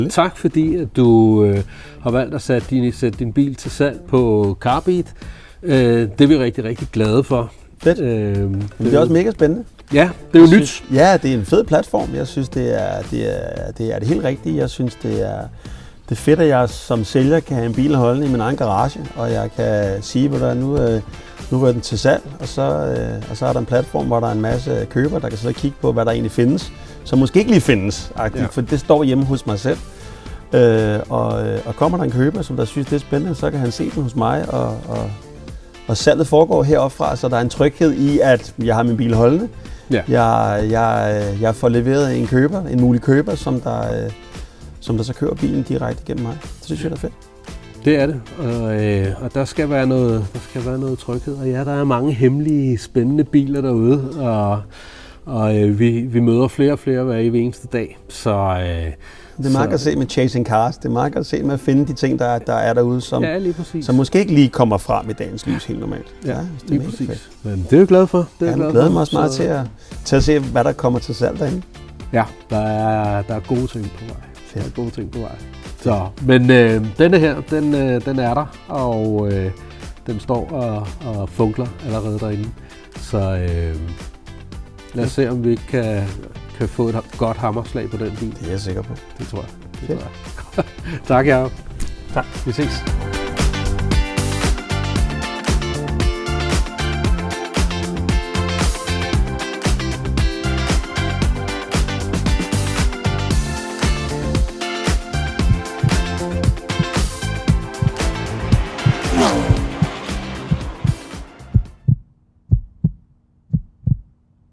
Tak fordi at du har valgt at sætte din bil til salg på Carbeat. Det er vi rigtig, rigtig glade for. Fedt. Det er også mega spændende. Ja, det er jo nyt. Ja, det er en fed platform. Jeg synes, det er det helt rigtige. Jeg synes, det er fedt, at jeg som sælger kan have en bil holdende i min egen garage, og jeg kan sige, at nu er den til salg, og så er der en platform, hvor der er en masse købere, der kan sidde og kigge på, hvad der egentlig findes, som måske ikke lige findes, for det står hjemme hos mig selv. Og kommer der en køber, som der synes, det er spændende, så kan han se den hos mig, og salget foregår heroppe fra, så der er en tryghed i, at jeg har min bil holdende. Ja. Jeg får leveret en mulig køber, som der så kører bilen direkte gennem mig. Det synes jeg er fedt. Det er det, og der skal være noget tryghed. Og ja, der er mange hemmelige, spændende biler derude, og vi møder flere og flere hver eneste dag. Så det er meget godt at se med chasing cars. Det er meget godt at se med at finde de ting, der er derude, som måske ikke lige kommer frem i dagens lys helt normalt. Ja, lige præcis. Fedt. Men det er jeg glad for. Jeg glæder mig også meget til at se, hvad der kommer til salg derinde. Ja, der er gode ting på vej. Der er gode ting på vej. Så, men denne her, den er der, og den står og funkler allerede derinde. Så lad os se, om vi kan få et godt hammerslag på den bil. Det er jeg sikker på. Det tror jeg. Tak, Jacob. Tak. Vi ses.